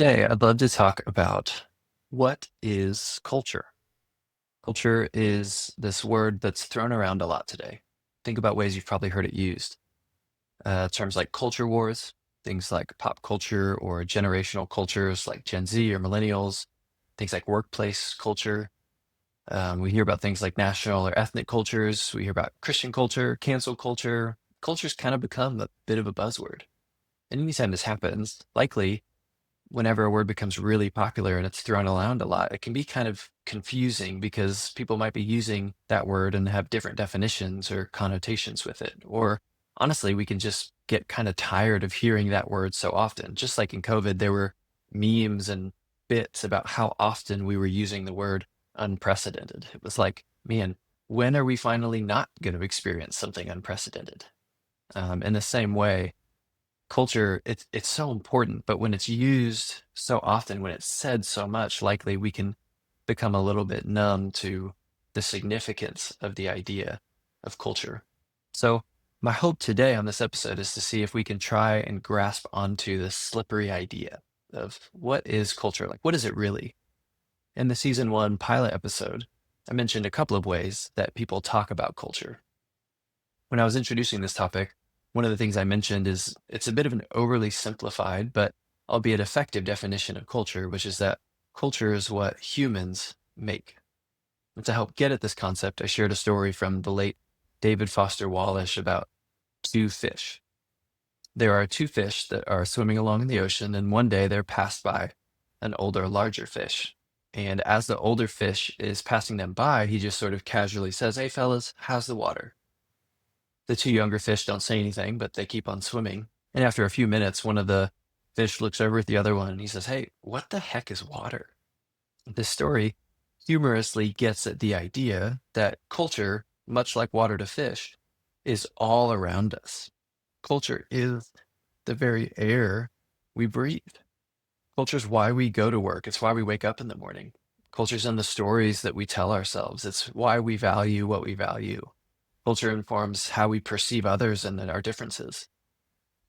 Today, I'd love to talk about what is culture. Culture is this word that's thrown around a lot today. Think about ways you've probably heard it used. Terms like culture wars, things like pop culture or generational cultures like Gen Z or millennials, things like workplace culture. We hear about things like national or ethnic cultures. We hear about Christian culture, cancel culture. Culture's kind of become a bit of a buzzword. And anytime this happens, likely whenever a word becomes really popular and it's thrown around a lot, it can be kind of confusing because people might be using that word and have different definitions or connotations with it. Or honestly, we can just get kind of tired of hearing that word so often. Just like in COVID, there were memes and bits about how often we were using the word unprecedented. It was like, man, when are we finally not going to experience something unprecedented? In the same way, culture, it's so important, but when it's used so often, when it's said so much, likely we can become a little bit numb to the significance of the idea of culture. So my hope today on this episode is to see if we can try and grasp onto this slippery idea of what is culture, like what is it really? In the season one pilot episode, I mentioned a couple of ways that people talk about culture. When I was introducing this topic, one of the things I mentioned is it's a bit of an overly simplified, but albeit effective definition of culture, which is that culture is what humans make. And to help get at this concept, I shared a story from the late David Foster Wallace about two fish. There are two fish that are swimming along in the ocean, and one day they're passed by an older, larger fish. And as the older fish is passing them by, he just sort of casually says, "Hey, fellas, how's the water?" The two younger fish don't say anything, but they keep on swimming. And after a few minutes, one of the fish looks over at the other one and he says, "Hey, what the heck is water?" This story humorously gets at the idea that culture, much like water to fish, is all around us. Culture is the very air we breathe. Culture is why we go to work. It's why we wake up in the morning. Culture's in the stories that we tell ourselves. It's why we value what we value. Culture informs how we perceive others and our differences.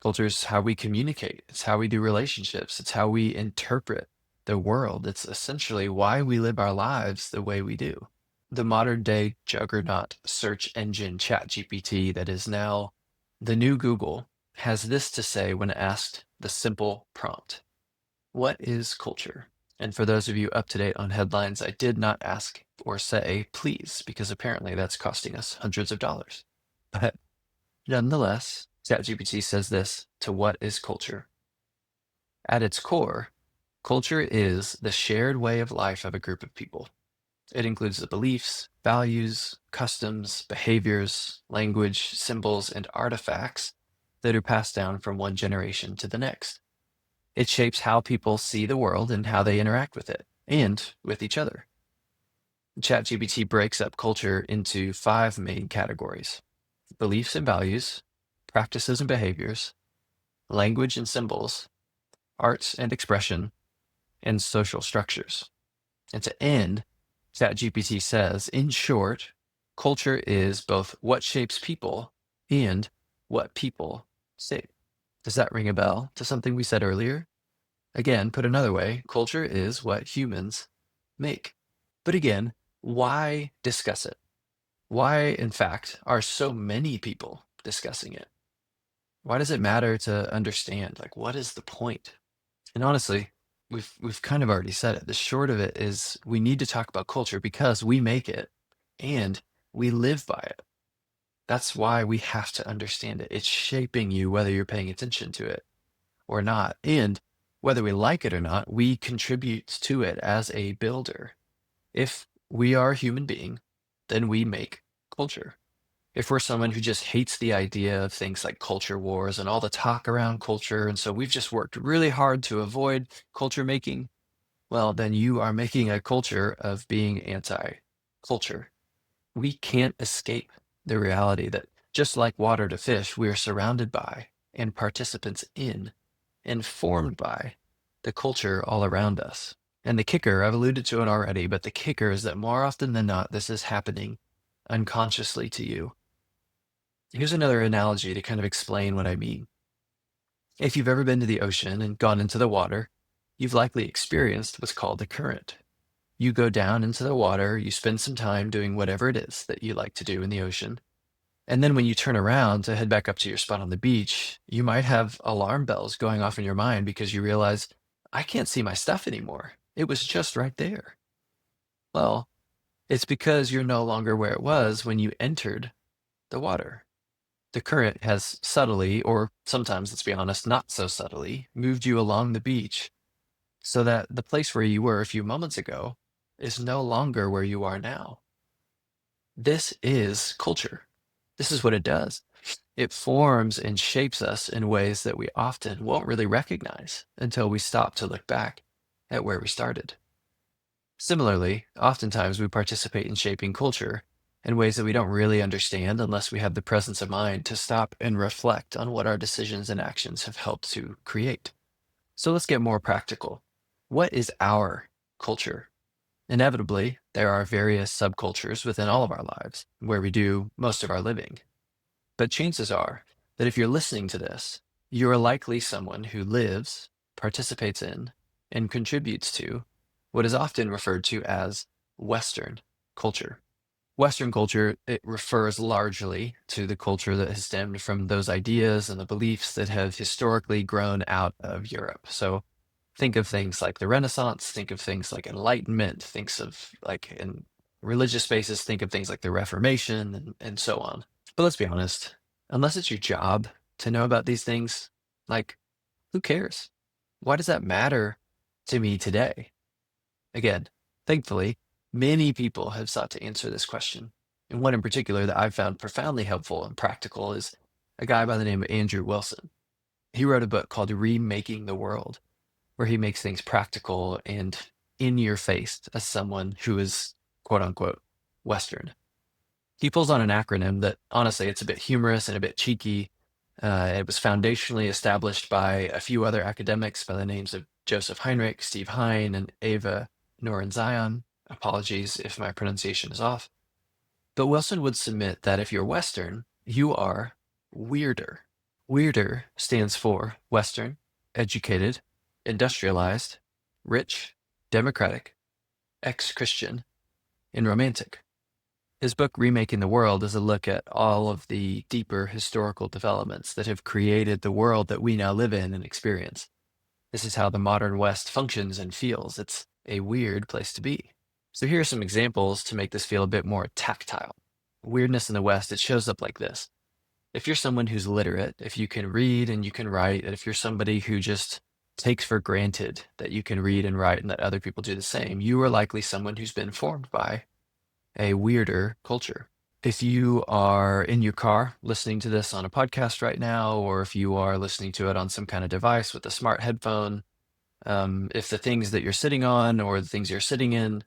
Culture is how we communicate. It's how we do relationships. It's how we interpret the world. It's essentially why we live our lives the way we do. The modern day juggernaut search engine ChatGPT that is now the new Google has this to say when asked the simple prompt: what is culture? And for those of you up to date on headlines, I did not ask or say please, because apparently that's costing us hundreds of dollars. But nonetheless, ChatGPT says this to what is culture. At its core, culture is the shared way of life of a group of people. It includes the beliefs, values, customs, behaviors, language, symbols, and artifacts that are passed down from one generation to the next. It shapes how people see the world and how they interact with it and with each other. ChatGPT breaks up culture into five main categories: beliefs and values, practices and behaviors, language and symbols, arts and expression, and social structures. And to end, ChatGPT says, in short, culture is both what shapes people and what people shape. Does that ring a bell to something we said earlier? Again, put another way, culture is what humans make. But again, why discuss it? Why, in fact, are so many people discussing it? Why does it matter to understand? Like, what is the point? And honestly, we've kind of already said it. The short of it is we need to talk about culture because we make it and we live by it. That's why we have to understand it. It's shaping you whether you're paying attention to it or not. And whether we like it or not, we contribute to it as a builder. If we are a human being, then we make culture. If we're someone who just hates the idea of things like culture wars and all the talk around culture, and so we've just worked really hard to avoid culture making, well, then you are making a culture of being anti culture. We can't escape the reality that just like water to fish, we are surrounded by and participants in and formed by the culture all around us. And the kicker, I've alluded to it already, but the kicker is that more often than not, this is happening unconsciously to you. Here's another analogy to kind of explain what I mean. If you've ever been to the ocean and gone into the water, you've likely experienced what's called a current. You go down into the water, you spend some time doing whatever it is that you like to do in the ocean. And then when you turn around to head back up to your spot on the beach, you might have alarm bells going off in your mind because you realize, I can't see my stuff anymore. It was just right there. Well, it's because you're no longer where it was when you entered the water. The current has subtly, or sometimes, let's be honest, not so subtly, moved you along the beach so that the place where you were a few moments ago is no longer where you are now. This is culture. This is what it does. It forms and shapes us in ways that we often won't really recognize until we stop to look back at where we started. Similarly, oftentimes we participate in shaping culture in ways that we don't really understand unless we have the presence of mind to stop and reflect on what our decisions and actions have helped to create. So let's get more practical. What is our culture? Inevitably, there are various subcultures within all of our lives where we do most of our living. But chances are that if you're listening to this, you are likely someone who lives, participates in, and contributes to what is often referred to as Western culture. Western culture, it refers largely to the culture that has stemmed from those ideas and the beliefs that have historically grown out of Europe. So think of things like the Renaissance, think of things like Enlightenment, thinks of like in religious spaces, think of things like the Reformation and so on. But let's be honest, unless it's your job to know about these things, like, who cares? Why does that matter to me today? Again, thankfully, many people have sought to answer this question. And one in particular that I've found profoundly helpful and practical is a guy by the name of Andrew Wilson. He wrote a book called Remaking the World, where he makes things practical and in your face as someone who is quote unquote Western. He pulls on an acronym that honestly, it's a bit humorous and a bit cheeky. It was foundationally established by a few other academics by the names of Joseph Heinrich, Steve Hein, and Ava Norenzayan. Apologies if my pronunciation is off. But Wilson would submit that if you're Western, you are weirder. Weirder stands for Western, educated, industrialized, rich, democratic, ex-Christian, and romantic. His book, Remaking the World, is a look at all of the deeper historical developments that have created the world that we now live in and experience. This is how the modern West functions and feels. It's a weird place to be. So here are some examples to make this feel a bit more tactile. Weirdness in the West, it shows up like this. If you're someone who's literate, if you can read and you can write, and if you're somebody who just takes for granted that you can read and write and that other people do the same, you are likely someone who's been formed by a weirder culture. If you are in your car listening to this on a podcast right now, or if you are listening to it on some kind of device with a smart headphone, if the things that you're sitting on or the things you're sitting in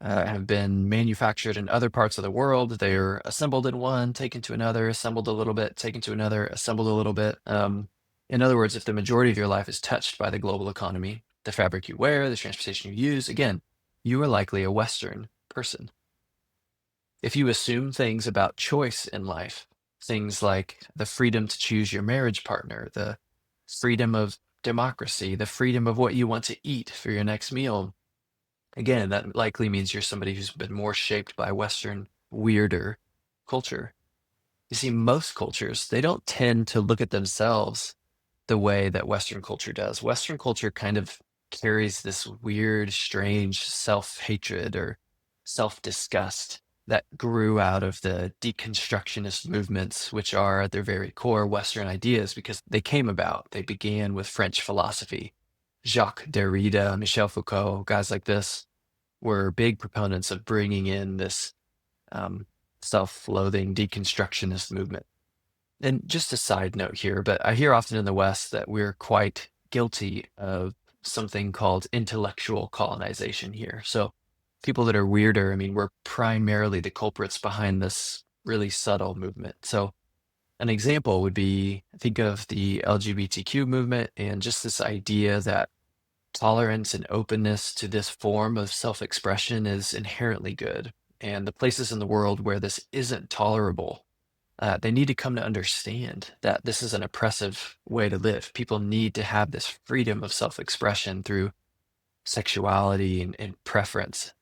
have been manufactured in other parts of the world, they're assembled in one, taken to another, assembled a little bit, taken to another, assembled a little bit. In other words, if the majority of your life is touched by the global economy, the fabric you wear, the transportation you use, again, you are likely a Western person. If you assume things about choice in life, things like the freedom to choose your marriage partner, the freedom of democracy, the freedom of what you want to eat for your next meal, again, that likely means you're somebody who's been more shaped by Western, weirder culture. You see, most cultures, they don't tend to look at themselves the way that Western culture does. Western culture kind of carries this weird, strange self-hatred or self-disgust that grew out of the deconstructionist movements, which are at their very core Western ideas because they came about. They began with French philosophy. Jacques Derrida, Michel Foucault, guys like this were big proponents of bringing in this self-loathing deconstructionist movement. And just a side note here, but I hear often in the West that we're quite guilty of something called intellectual colonization here. So people that are weirder, I mean, we're primarily the culprits behind this really subtle movement. So an example would be, think of the LGBTQ movement and just this idea that tolerance and openness to this form of self-expression is inherently good. And the places in the world where this isn't tolerable They need to come to understand that this is an oppressive way to live. People need to have this freedom of self-expression through sexuality and preference.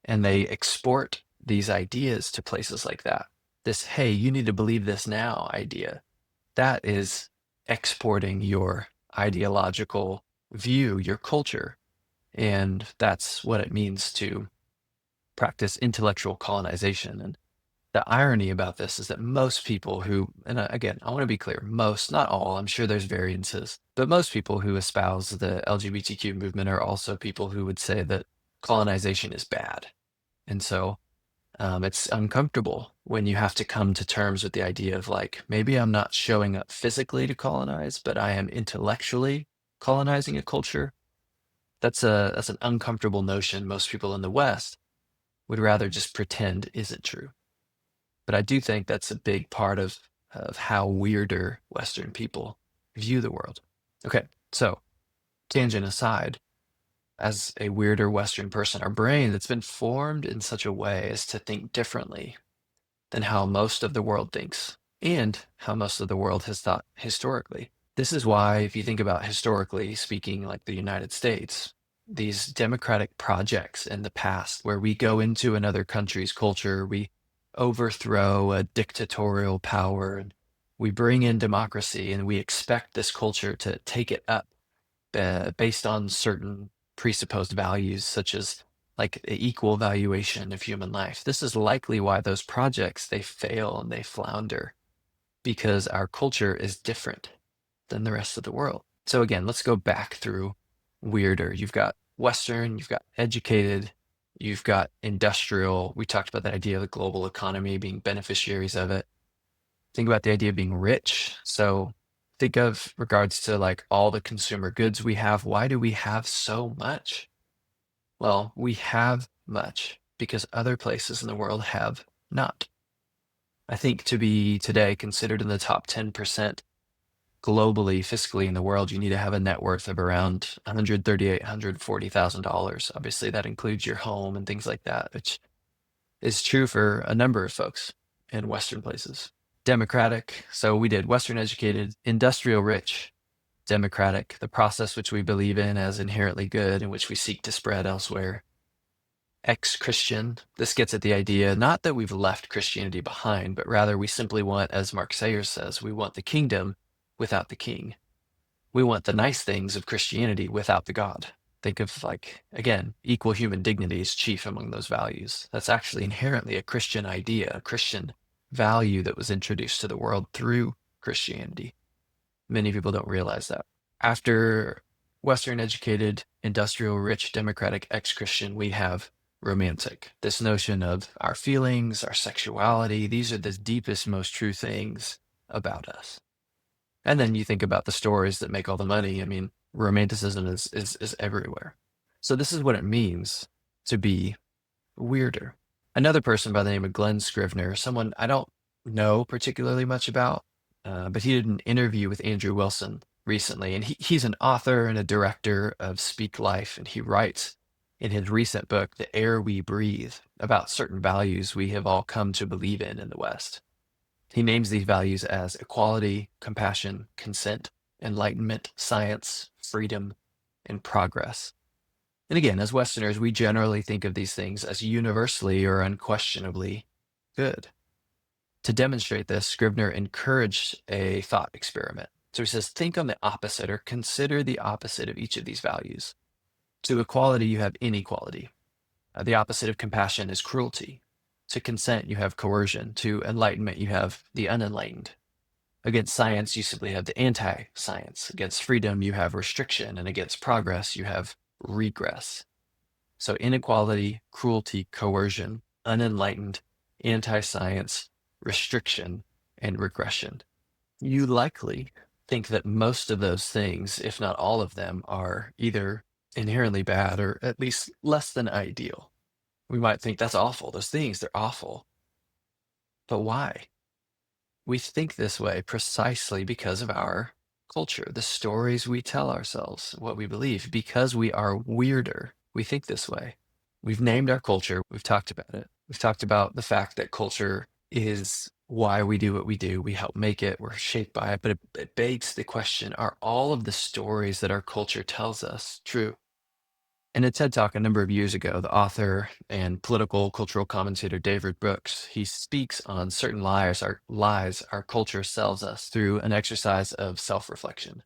And they export these ideas to places like that. This, hey, you need to believe this now idea. That is exporting your ideological view, your culture. And that's what it means to practice intellectual colonization. And the irony about this is that most people who, and again, I want to be clear, most, not all, I'm sure there's variances, but most people who espouse the LGBTQ movement are also people who would say that colonization is bad. And so it's uncomfortable when you have to come to terms with the idea of like, maybe I'm not showing up physically to colonize, but I am intellectually colonizing a culture. That's an uncomfortable notion most people in the West would rather just pretend isn't true. But I do think that's a big part of how weirder Western people view the world. Okay, so tangent aside, as a weirder Western person, our brain that's been formed in such a way as to think differently than how most of the world thinks and how most of the world has thought historically. This is why, if you think about historically speaking, like the United States, these democratic projects in the past where we go into another country's culture, we overthrow a dictatorial power, and we bring in democracy, and we expect this culture to take it up based on certain presupposed values, such as like the equal valuation of human life. This is likely why those projects they fail and they flounder because our culture is different than the rest of the world. So again, let's go back through weirder. You've got Western, you've got educated, you've got industrial. We talked about that idea of the global economy being beneficiaries of it. Think about the idea of being rich. So think of regards to like all the consumer goods we have. Why do we have so much? Well, we have much because other places in the world have not. I think to be today considered in the top 10% globally, fiscally in the world, you need to have a net worth of around $138,000, $140,000. Obviously, that includes your home and things like that, which is true for a number of folks in Western places. Democratic, so we did Western educated, industrial rich, democratic, the process which we believe in as inherently good and which we seek to spread elsewhere. Ex-Christian, this gets at the idea not that we've left Christianity behind, but rather we simply want, as Mark Sayers says, we want the kingdom without the king. We want the nice things of Christianity without the God. Think of like, again, equal human dignity is chief among those values. That's actually inherently a Christian idea, a Christian value that was introduced to the world through Christianity. Many people don't realize that. After Western educated, industrial, rich, democratic, ex-Christian, we have romantic. This notion of our feelings, our sexuality, these are the deepest, most true things about us. And then you think about the stories that make all the money. I mean, romanticism is everywhere. So this is what it means to be weirder. Another person by the name of Glen Scrivener, someone I don't know particularly much about, but he did an interview with Andrew Wilson recently, and he's an author and a director of Speak Life, and he writes in his recent book, The Air We Breathe, about certain values we have all come to believe in the West. He names these values as equality, compassion, consent, enlightenment, science, freedom, and progress. And again, as Westerners, we generally think of these things as universally or unquestionably good. To demonstrate this, Scrivener encouraged a thought experiment. So he says, think on the opposite or consider the opposite of each of these values. To equality, you have inequality. The opposite of compassion is cruelty. To consent, you have coercion. To enlightenment, you have the unenlightened. Against science, you simply have the anti-science. Against freedom, you have restriction. And against progress, you have regress. So inequality, cruelty, coercion, unenlightened, anti-science, restriction, and regression. You likely think that most of those things, if not all of them, are either inherently bad or at least less than ideal. We might think that's awful. Those things, they're awful. But why? We think this way precisely because of our culture, the stories we tell ourselves, what we believe. Because we are weirder, we think this way. We've named our culture. We've talked about it. We've talked about the fact that culture is why we do what we do. We help make it, we're shaped by it, but it begs the question, are all of the stories that our culture tells us true? In a TED Talk a number of years ago, the author and political cultural commentator David Brooks, he speaks on certain lies our culture sells us through an exercise of self-reflection.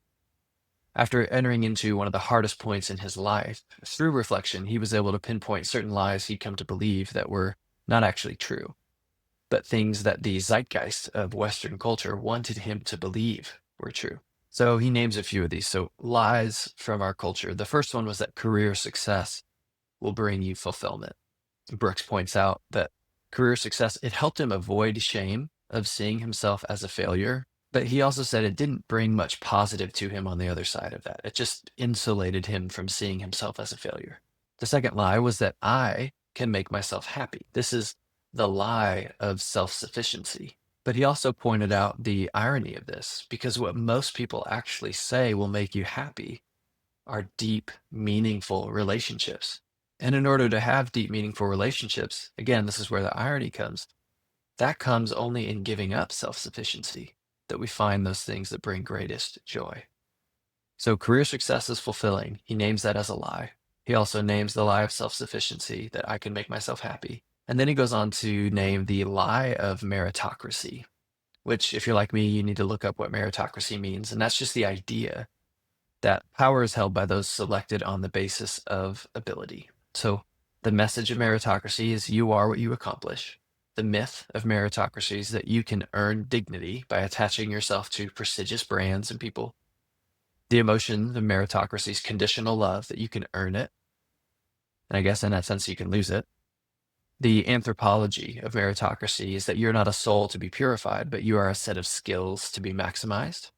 After entering into one of the hardest points in his life, through reflection, he was able to pinpoint certain lies he'd come to believe that were not actually true, but things that the zeitgeist of Western culture wanted him to believe were true. So he names a few of these. So lies from our culture. The first one was that career success will bring you fulfillment. Brooks points out that career success, it helped him avoid shame of seeing himself as a failure. But he also said it didn't bring much positive to him on the other side of that. It just insulated him from seeing himself as a failure. The second lie was that I can make myself happy. This is the lie of self sufficiency. But he also pointed out the irony of this, because what most people actually say will make you happy are deep, meaningful relationships. And in order to have deep, meaningful relationships, again, this is where the irony comes. That comes only in giving up self sufficiency, that we find those things that bring greatest joy. So, career success is fulfilling. He names that as a lie. He also names the lie of self sufficiency, that I can make myself happy. And then he goes on to name the lie of meritocracy, which, if you're like me, you need to look up what meritocracy means. And that's just the idea that power is held by those selected on the basis of ability. So the message of meritocracy is you are what you accomplish. The myth of meritocracy is that you can earn dignity by attaching yourself to prestigious brands and people. The emotion of meritocracy is conditional love, that you can earn it. And I guess in that sense, you can lose it. The anthropology of meritocracy is that you're not a soul to be purified, but you are a set of skills to be maximized.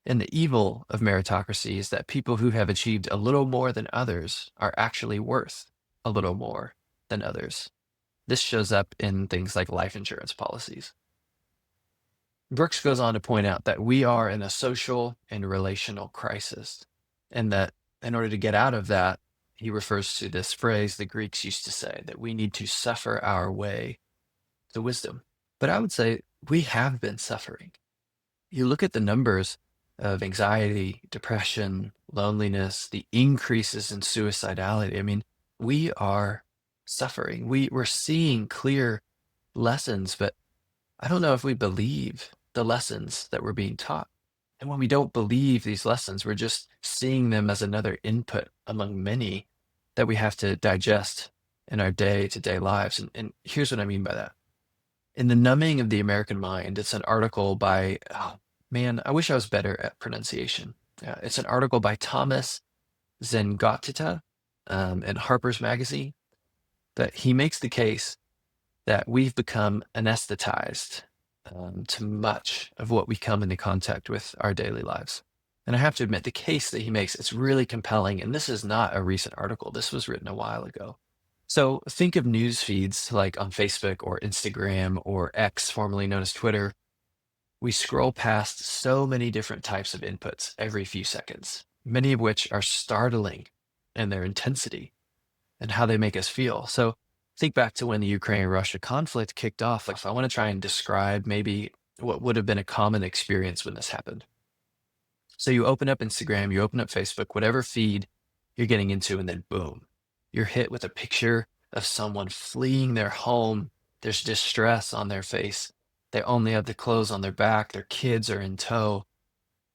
And the evil of meritocracy is that people who have achieved a little more than others are actually worth a little more than others. This shows up in things like life insurance policies. Brooks goes on to point out that we are in a social and relational crisis, and that in order to get out of that, he refers to this phrase the Greeks used to say, that we need to suffer our way to wisdom. But I would say we have been suffering. You look at the numbers of anxiety, depression, loneliness, the increases in suicidality. I mean, we are suffering. We're seeing clear lessons, but I don't know if we believe the lessons that we're being taught. And when we don't believe these lessons, we're just seeing them as another input among many that we have to digest in our day-to-day lives. And here's what I mean by that. In The Numbing of the American Mind, it's an article by, oh man, I wish I was better at pronunciation. It's an article by Thomas Zengotita in Harper's Magazine, that he makes the case that we've become anesthetized to much of what we come into contact with our daily lives. And I have to admit, the case that he makes, it's really compelling. And this is not a recent article. This was written a while ago. So think of news feeds like on Facebook or Instagram or X, formerly known as Twitter. We scroll past so many different types of inputs every few seconds, many of which are startling in their intensity and how they make us feel. So think back to when the Ukraine-Russia conflict kicked off. Like, if I want to try and describe maybe what would have been a common experience when this happened. So you open up Instagram, you open up Facebook, whatever feed you're getting into, and then boom, you're hit with a picture of someone fleeing their home. There's distress on their face. They only have the clothes on their back. Their kids are in tow.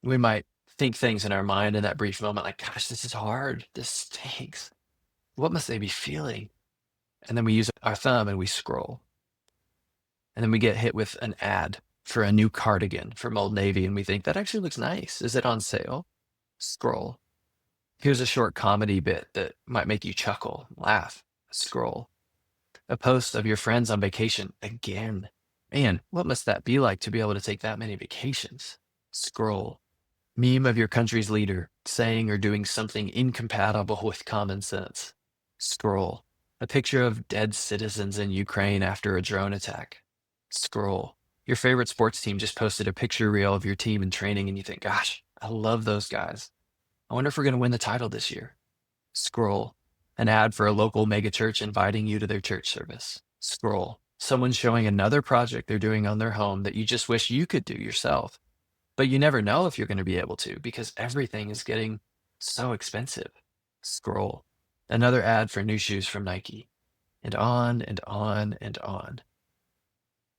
We might think things in our mind in that brief moment, like, gosh, this is hard. This stinks. What must they be feeling? And then we use our thumb and we scroll. And then we get hit with an ad for a new cardigan from Old Navy. And we think, that actually looks nice. Is it on sale? Scroll. Here's a short comedy bit that might make you chuckle, laugh, scroll. A post of your friends on vacation again. Man, what must that be like to be able to take that many vacations? Scroll. Meme of your country's leader saying or doing something incompatible with common sense. Scroll. A picture of dead citizens in Ukraine after a drone attack. Scroll. Your favorite sports team just posted a picture reel of your team in training and you think, gosh, I love those guys. I wonder if we're going to win the title this year. Scroll. An ad for a local megachurch inviting you to their church service. Scroll. Someone showing another project they're doing on their home that you just wish you could do yourself, but you never know if you're going to be able to because everything is getting so expensive. Scroll. Another ad for new shoes from Nike, and on and on and on.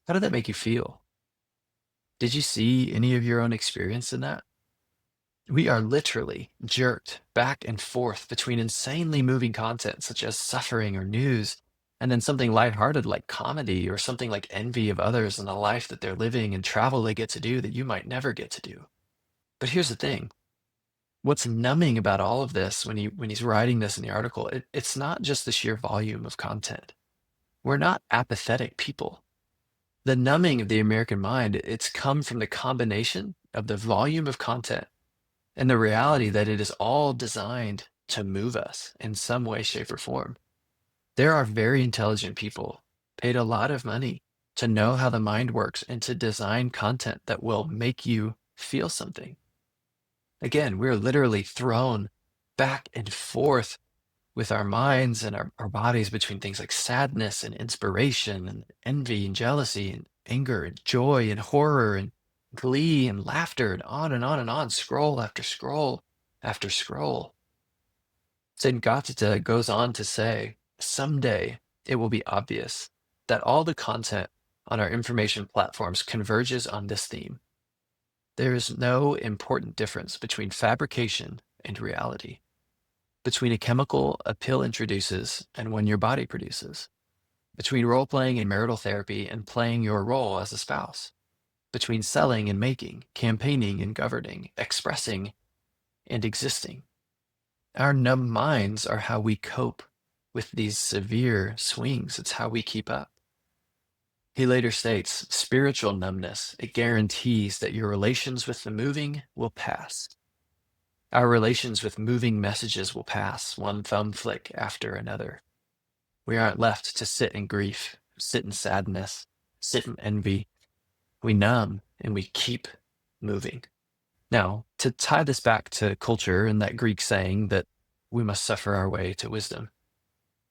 How did that make you feel? Did you see any of your own experience in that? We are literally jerked back and forth between insanely moving content such as suffering or news, and then something lighthearted like comedy or something like envy of others and the life that they're living and travel they get to do that you might never get to do. But here's the thing. What's numbing about all of this when he's writing this in the article, it's not just the sheer volume of content. We're not apathetic people. The numbing of the American mind, it's come from the combination of the volume of content and the reality that it is all designed to move us in some way, shape, or form. There are very intelligent people paid a lot of money to know how the mind works and to design content that will make you feel something. Again, we're literally thrown back and forth with our minds and our bodies between things like sadness and inspiration and envy and jealousy and anger and joy and horror and glee and laughter and on and on and on, scroll after scroll after scroll. Zengotita goes on to say, someday it will be obvious that all the content on our information platforms converges on this theme. There is no important difference between fabrication and reality, between a chemical a pill introduces and one your body produces, between role playing and marital therapy and playing your role as a spouse, between selling and making, campaigning and governing, expressing and existing. Our numb minds are how we cope with these severe swings. It's how we keep up. He later states, spiritual numbness, it guarantees that your relations with the moving will pass. Our relations with moving messages will pass, one thumb flick after another. We aren't left to sit in grief, sit in sadness, sit in envy. We numb and we keep moving. Now, to tie this back to culture and that Greek saying that we must suffer our way to wisdom,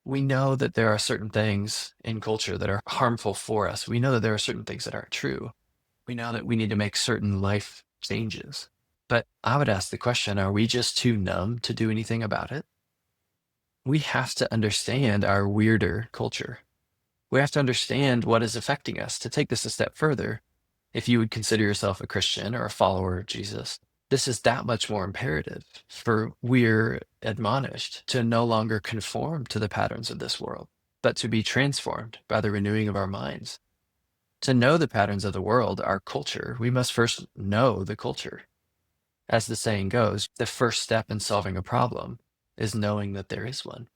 we know that there are certain things in culture that are harmful for us. We know that there are certain things that aren't true. We know that we need to make certain life changes. But I would ask the question, are we just too numb to do anything about it? We have to understand our weirder culture. We have to understand what is affecting us. To take this a step further, if you would consider yourself a Christian or a follower of Jesus, this is that much more imperative, for we're admonished to no longer conform to the patterns of this world, but to be transformed by the renewing of our minds. To know the patterns of the world, our culture, we must first know the culture. As the saying goes, the first step in solving a problem is knowing that there is one.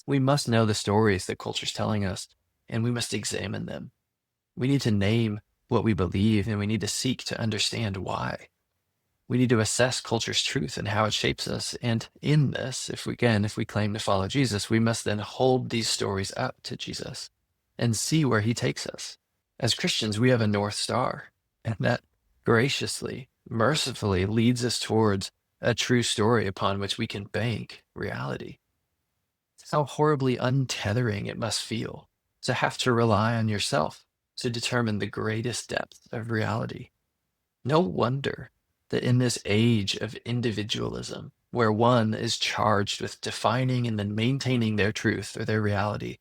We must know the stories that culture's telling us, and we must examine them. We need to name what we believe, and we need to seek to understand why. We need to assess culture's truth and how it shapes us. And in this, if we claim to follow Jesus, we must then hold these stories up to Jesus and see where he takes us. As Christians, we have a North Star, and that graciously, mercifully leads us towards a true story upon which we can bank reality. How horribly untethering it must feel to have to rely on yourself to determine the greatest depth of reality. No wonder that in this age of individualism, where one is charged with defining and then maintaining their truth or their reality,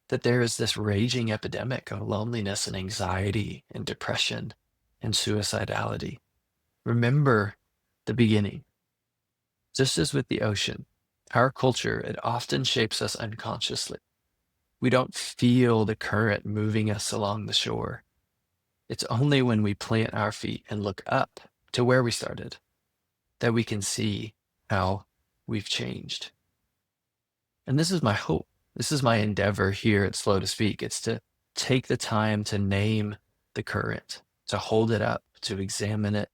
that there is this raging epidemic of loneliness and anxiety and depression and suicidality. Remember the beginning. Just as with the ocean, our culture, it often shapes us unconsciously. We don't feel the current moving us along the shore. It's only when we plant our feet and look up to where we started that we can see how we've changed. And this is my hope. This is my endeavor here at Slow to Speak. It's to take the time to name the current, to hold it up, to examine it,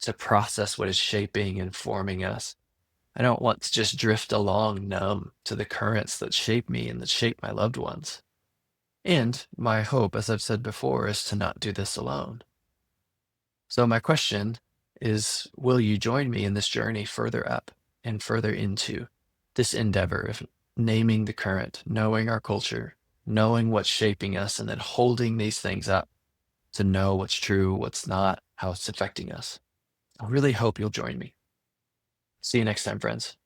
to process what is shaping and forming us. I don't want to just drift along numb to the currents that shape me and that shape my loved ones. And my hope, as I've said before, is to not do this alone. So my question is, will you join me in this journey further up and further into this endeavor of naming the current, knowing our culture, knowing what's shaping us, and then holding these things up to know what's true, what's not, how it's affecting us. I really hope you'll join me. See you next time, friends.